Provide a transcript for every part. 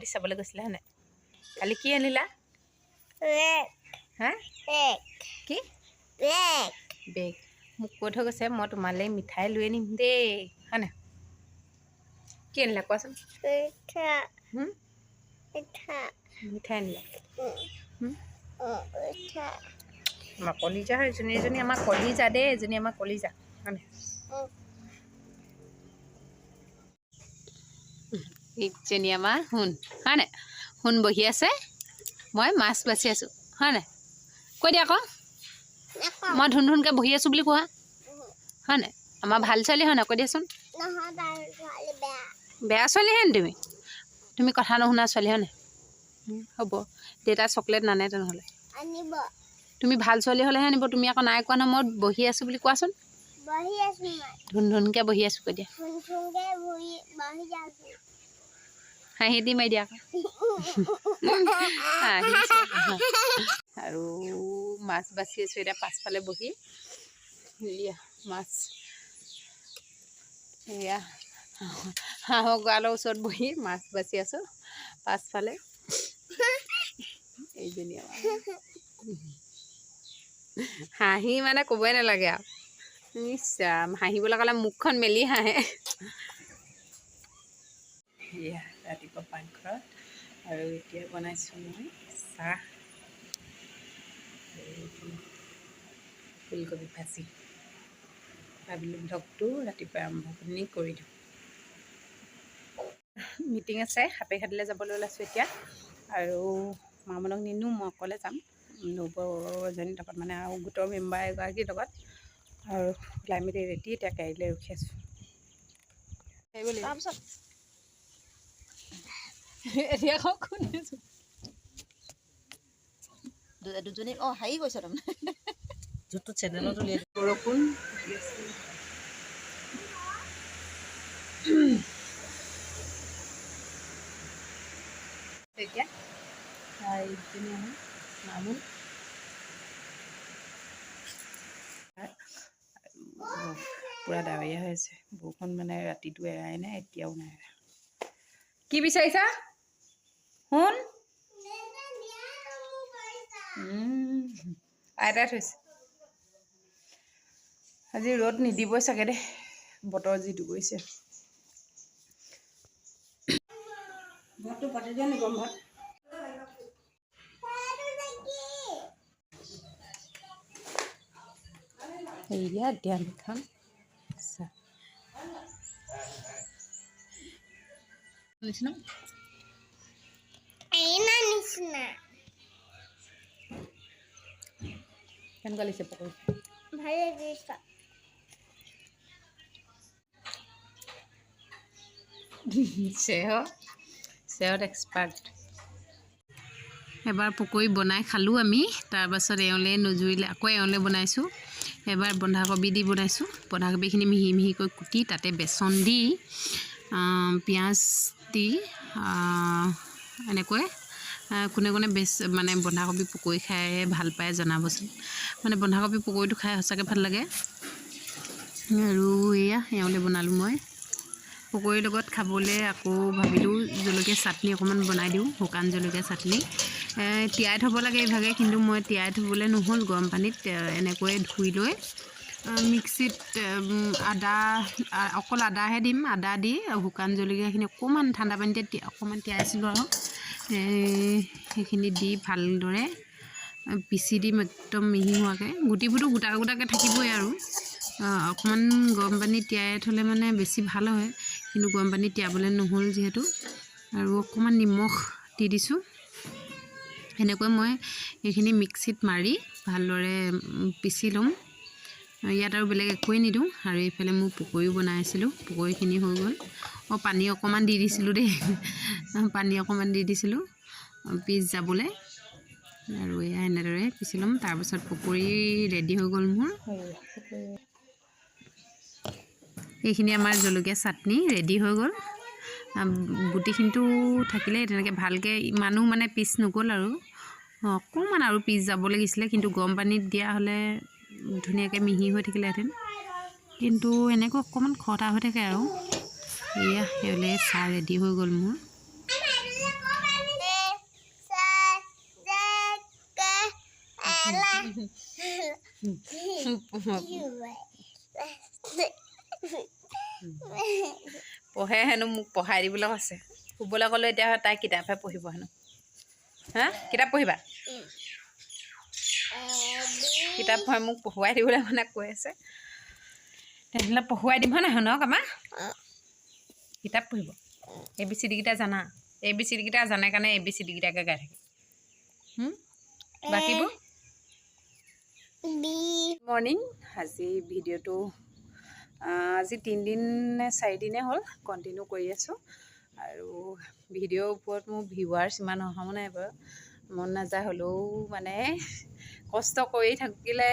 গুৱাহাটী চাবলৈ গৈছিলা হয়নে? কালি কি আনিলা? হা কি বেগ মোক কৈ থৈ গৈছে মই তোমালৈ মিঠাই লৈ আনিম দেই হয়নে? কি আনিলা কোৱাচোন? মিঠাই আনিলা? আমাৰ কলিজা হয় এজনী আমাৰ কলিজা দেই, এজনী আমাৰ কলিজা হয়নে? ইজনী আমাৰ শুন হয়নে? শুন বহি আছে, মই মাছ বাচি আছোঁ হয়নে? কৈ দিয়া আকৌ মই ধুনকে বহি আছোঁ বুলি কোৱা হয়নে? আমাৰ ভাল ছোৱালী হয় নাই কৈ দিয়াচোন? বেয়া ছোৱালী হে নি তুমি কথা নুশুনা ছোৱালী হয় নাই? হ'ব দেউতা চকলেট নানে তেনেহ'লে তুমি ভাল ছোৱালী হ'লেহে আনিব। তুমি আকৌ নাই কোৱা নহয়, মই বহি আছোঁ বুলি কোৱাচোন। ধুনকে বহি আছোঁ কৈ দিয়া। হাঁহি দি মাৰি দিয়া আকৌ আৰু মাছ বাচি আছোঁ এতিয়া পাছফালে বহি। মাছ এয়া হাঁহৰ গঁৰালৰ ওচৰত বহি মাছ বাচি আছোঁ পাছফালে। এইজনী হাঁহি মানে ক'বই নালাগে আৰু নিশ্চয় হাঁহিবলৈ ক'লে মুখখন মেলি হাঁহে। এয়া ৰাতিপুৱা পাকঘৰত আৰু এতিয়া বনাইছোঁ মই চাহ, ফুলকবি ভাজি। ভাবিলোঁ ভ্লগটো ৰাতিপুৱা আৰম্ভখিনি কৰি দিওঁ। মিটিং আছে, সাপেখাতিলৈ যাবলৈ ওলাইছোঁ এতিয়া আৰু মামনক নিনো, মই অকলে যাম নবৌজনীৰ লগত মানে আৰু গোটৰ মেম্বাৰ এগৰাকীৰ লগত আৰু ওলাই মেলি ৰেডি এতিয়া গাড়ীলৈ ৰখি আছোঁ। তাৰপিছত এতিয়া আকৌ শুনিছোঁ দুজনী হেৰি কৈছে তাৰমানে যোনটো চেনেলত উলিয়াই বৰষুণ এতিয়া ইজনী আমাৰ মামুন পূৰা ডাৱৰীয়া হৈ আছে। বৰষুণ মানে ৰাতিটো এৰাই নাই, এতিয়াও নাই এৰা। কি বিচাৰিছা শুন? আইতাই থৈছে। আজি ৰ'দ নিদিবই চাগে দেই, বতৰ যিটো কৰিছে। ভাতটো পাতি দিয়া নি গৰম ভাত? এয়া দিয়া খাম নিচিনা কেনেকুৱা লাগিছে পকৰি? ভাল লাগিছে। চেহত এক্সপাৰ্ট। এবাৰ পকৰি বনাই খালোঁ আমি, তাৰপাছত এওঁলে নজুৰিলে আকৌ এওঁলে বনাইছোঁ। এবাৰ বন্ধাকবি দি বনাইছোঁ। বন্ধাকবিখিনি মিহি মিহিকৈ কুটি তাতে বেচন দি পিঁয়াজ দি এনেকৈ কোনে কোনে মানে বন্ধাকবি পকৰি খাই ভাল পায় জনাবচোন। মানে বন্ধাকবি পকৰিটো খাই সঁচাকৈ ভাল লাগে। আৰু এয়া এওঁলে বনালোঁ মই পকৰিৰ লগত খাবলৈ। আকৌ ভাবিলোঁ জলকীয়া চাটনি অকণমান বনাই দিওঁ, শুকান জলকীয়া চাটনি। তিয়াই থ'ব লাগে এইভাগে, কিন্তু মই তিয়াই থ'বলৈ নহ'ল। গৰম পানীত এনেকৈয়ে ধুই লৈ মিক্সিত অকল আদাহে দিম, আদা দি শুকান জলকীয়াখিনি অকণমান ঠাণ্ডা পানীতে অকণমান তিয়াইছিলোঁ আৰু সেইখিনি দি ভালদৰে পিচি দিম একদম মিহি হোৱাকৈ। গুটিবোৰতো গোটা গোটাকৈ থাকিবই আৰু অকণমান গৰম পানী তিয়াই থ'লে মানে বেছি ভাল হয়, কিন্তু গৰম পানী তিয়াবলৈ নহ'ল যিহেতু। আৰু অকণমান নিমখ দি দিছোঁ। সেনেকৈ মই এইখিনি মিক্সিত মাৰি ভালদৰে পিচি ল'ম। ইয়াত আৰু বেলেগ একোৱেই নিদিওঁ। আৰু এইফালে মোৰ পকৰিও বনাই আছিলোঁ, পকৰিখিনি হৈ গ'ল। পানী অকণমান দি দিছিলোঁ দেই, পানী অকণমান দি দিছিলোঁ পিচ যাবলৈ। আৰু এয়া এনেদৰে পিচি ল'ম। তাৰপিছত পকৰি ৰেডি হৈ গ'ল মোৰ। এইখিনি আমাৰ জলকীয়া চাটনি ৰেডি হৈ গ'ল। গুটিখিনিতো থাকিলেই তেনেকৈ ভালকৈ ইমানো মানে পিচ নগ'ল আৰু অকণমান আৰু পিচ যাব লাগিছিলে, কিন্তু গৰম পানীত দিয়া হ'লে ধুনীয়াকৈ মিহি হৈ থাকিলেহেঁতেন। কিন্তু এনেকৈ অকণমান খটা হৈ থাকে আৰু। এয়া সেইলৈ চাহ ৰেডি হৈ গ'ল মোৰ। পঢ়ে হেনো মোক পঢ়াই দিবলৈ কৈছে শুবলৈ ক'লে এতিয়া তাই কিতাপহে পঢ়িব হেনো হা কিতাপ পঢ়িবা কিতাপ পঢ়াই মোক পঢ়ুৱাই দিবলৈ মানে কৈ আছে তেনেহ'লে পঢ়ুৱাই দিম হয় নাই শুনক আমাৰ কিতাপ পঢ়িব ABCD কেইটা জানা ABCD কেইটা জানে কাৰণে ABCD কেইটাকে গাই থাকে বাকীবোৰ মৰ্নিং আজি ভিডিঅ'টো আজি 3 দিন নে 4 দিনে হ'ল কণ্টিনিউ কৰি আছোঁ আৰু ভিডিঅ'ৰ ওপৰত মোৰ ভিউৱাৰ্ছ ইমান অহাও নাই বাৰু মন নাযায় হ'লেও মানে কষ্ট কৰি থাকিলে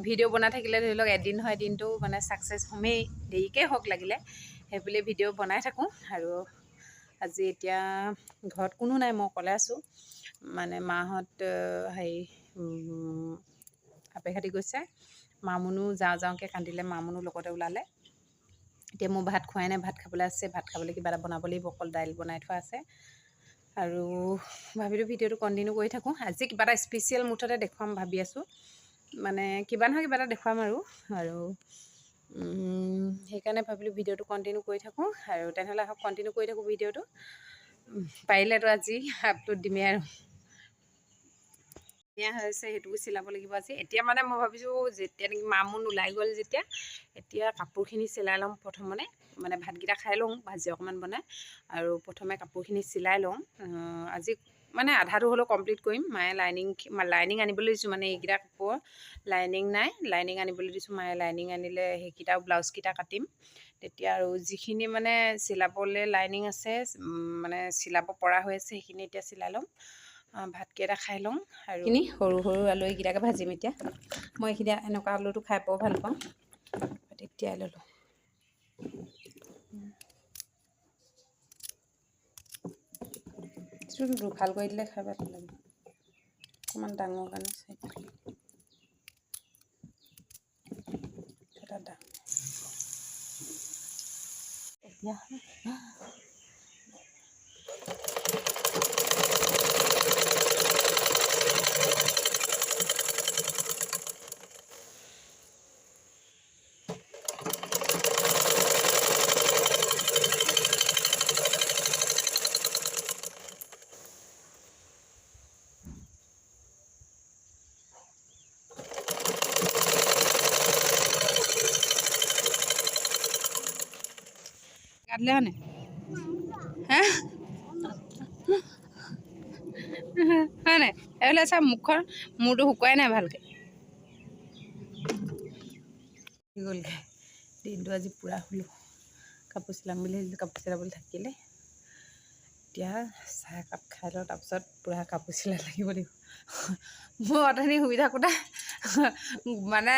ভিডিঅ' বনাই থাকিলে ধৰি লওক এদিন হয় দিনটো মানে ছাকচেছ হ'মেই দেৰিকৈ হওক লাগিলে সেইবুলি ভিডিঅ' বনাই থাকোঁ আৰু আজি এতিয়া ঘৰত কোনো নাই মই অকলে আছোঁ মানে মাহঁত হেৰি আপে খাটি গৈছে মামুনো যাওঁকৈ কান্দিলে মামুনো লগতে ওলালে এতিয়া মোৰ ভাত খোৱাই নাই ভাত খাবলৈ আছে ভাত খাবলৈ কিবা এটা বনাব লাগিব অকল দাইল বনাই থোৱা আছে আৰু ভাবিলোঁ ভিডিঅ'টো কণ্টিনিউ কৰি থাকোঁ আজি কিবা এটা স্পেচিয়েল মুঠতে দেখুৱাম ভাবি আছোঁ মানে কিবা নহয় কিবা এটা দেখুৱাম আৰু সেইকাৰণে ভাবিলোঁ ভিডিঅ'টো কণ্টিনিউ কৰি থাকোঁ আৰু তেনেহ'লে আহক কণ্টিনিউ কৰি থাকোঁ ভিডিঅ'টো পাৰিলেতো আজি আপলোড দিমেই আৰু হৈছে সেইটোও চিলাব লাগিব আজি এতিয়া মানে মই ভাবিছোঁ যেতিয়া নেকি মামুন ওলাই গ'ল যেতিয়া এতিয়া কাপোৰখিনি চিলাই ল'ম প্ৰথমতে মানে ভাতকেইটা খাই লওঁ ভাজি অকণমান বনাই আৰু প্ৰথমে কাপোৰখিনি চিলাই লওঁ আজি মানে আধাটো হ'লেও কমপ্লিট কৰিম মায়ে লাইনিং আনিবলৈ দিছোঁ মানে এইকেইটা কাপোৰ লাইনিং নাই লাইনিং আনিবলৈ দিছোঁ মায়ে লাইনিং আনিলে সেইকেইটাও ব্লাউজকেইটা কাটিম তেতিয়া আৰু যিখিনি মানে চিলাবলৈ লাইনিং আছে মানে চিলাব পৰা হৈ আছে সেইখিনি এতিয়া চিলাই ল'ম ভাতকেইটা খাই লওঁ আৰু এইখিনি সৰু সৰু আলু এইকেইটাকে ভাজিম এতিয়া মই এইখিনি এনেকুৱা আলুটো খাই বৰ ভাল পাওঁ তেতিয়াই ল'লোঁ দুফাল কৰি দিলে খাই ভাল লাগে অকণমান ডাঙৰ কাৰণে চাই এতিয়া কাটলে হয়নে হা হয় নাই এইফালে চা মুখখন মূৰটো শুকুৱাই নাই ভালকৈ গ'লগৈ দিনটো আজি পূৰা শুলোঁ কাপোৰ চিলাম বুলি ভাবিছিলোঁ কাপোৰ চিলাবলৈ থাকিলে এতিয়া চাহ একাপ খাই লওঁ তাৰপিছত পূৰা কাপোৰ চিলাই লাগিব লাগিব মোৰ অথনি শুই থাকোঁতে মানে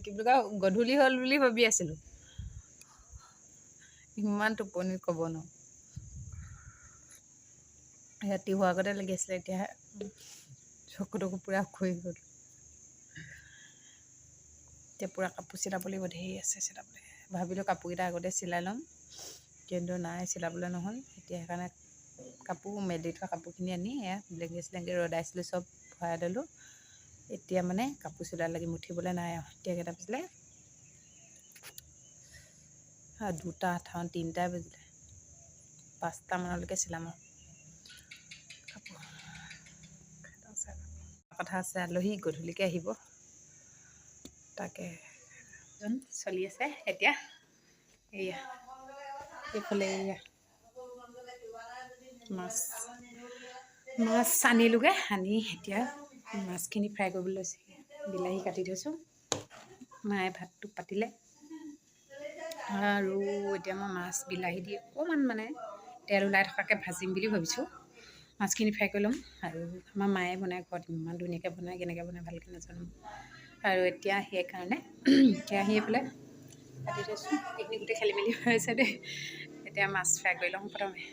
কি বুলি কয় গধূলি হ'ল বুলি ভাবি আছিলোঁ ইমান টোপনি ক'ব নোৱাৰোঁ ৰাতি হোৱাৰ আগতে লাগি আছিলে এতিয়া চকু পূৰা খুই গ'ল এতিয়া পূৰা কাপোৰ চিলাব লাগিব ধেৰ আছে চিলাবলৈ ভাবিলোঁ কাপোৰকেইটা আগতে চিলাই ল'ম কিন্তু নাই চিলাবলৈ নহ'ল এতিয়া সেইকাৰণে কাপোৰ মেলি থোৱা কাপোৰখিনি আনি এয়া ব্লেংকেট ৰ'দাইছিলোঁ চব ভৰাই ল'লোঁ এতিয়া মানে কাপোৰ চিলাই লাগি মুঠিবলৈ নাই আৰু এতিয়া কেইটা বাজিলে 2টা 3টাই বাজিলে 5টামানলৈকে চিলাম আৰু কথা আছে আলহী গধূলিকৈ আহিব তাকে চলি আছে এতিয়া এয়া এইফালে এয়া মাছ আনিলোগৈ আনি এতিয়া মাছখিনি ফ্ৰাই কৰিবলৈ লৈছে বিলাহী কাটি থৈছোঁ মায়ে ভাতটো পাতিলে আৰু এতিয়া মই মাছ বিলাহী দি অকণমান মানে তেল ওলাই থকাকৈ ভাজিম বুলি ভাবিছোঁ মাছখিনি ফ্ৰাই কৰি ল'ম আৰু আমাৰ মায়ে বনাই ঘৰত ইমান ধুনীয়াকৈ বনায় কেনেকৈ বনায় ভালকৈ নাজানো আৰু এতিয়া সেইকাৰণে কেৰাহী পেলাই কাটি থৈছোঁ এইখিনি গোটেই খেলি মেলি হৈ আছে দেই এতিয়া মাছ ফ্ৰাই কৰি ল'ম প্ৰথমে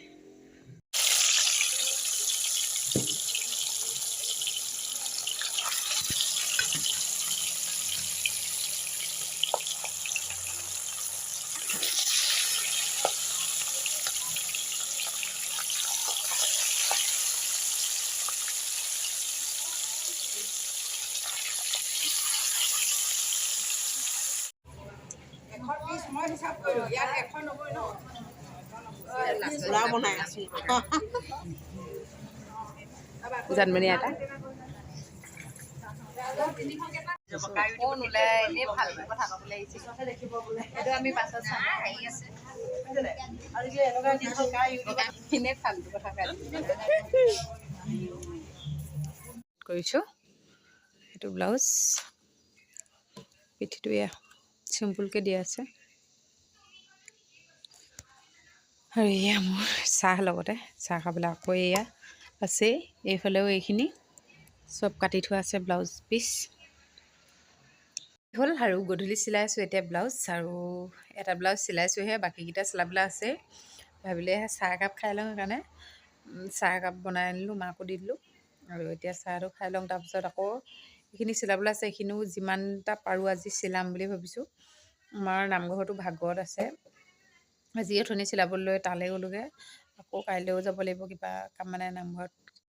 জানমণি এটা ফোন ওলাই এনেই ভাল কথা ক'বলৈ আহিছিলোঁ সেইটো আমি পাছত চাম এনেই ফাল্টু কথা কৰিছোঁ সেইটো ব্লাউজ পিঠিটো এয়া চিম্পুলকৈ দিয়া আছে আৰু এয়া মোৰ চাহ লগতে চাহ খাবলৈ আকৌ এয়া আছেই এইফালেও এইখিনি চব কাটি থোৱা আছে ব্লাউজ পিচ হ'ল আৰু গধূলি চিলাইছোঁ এতিয়া ব্লাউজ আৰু এটা ব্লাউজ চিলাইছোঁহে বাকীকেইটা চিলাবলৈ আছে ভাবিলে চাহ একাপ খাই লওঁ সেইকাৰণে চাহ একাপ বনাই আনিলোঁ মাকো দি দিলোঁ আৰু এতিয়া চাহটো খাই লওঁ তাৰপিছত আকৌ এইখিনি চিলাবলৈ আছে এইখিনিও যিমানটা পাৰোঁ আজি চিলাম বুলি ভাবিছোঁ আমাৰ নামঘৰটো ভাগৱত আছে আজি অথনি চিলাবলৈ তালৈ গ'লোগৈ আকৌ কাইলৈও যাব লাগিব কিবা কাম মানে নামঘৰত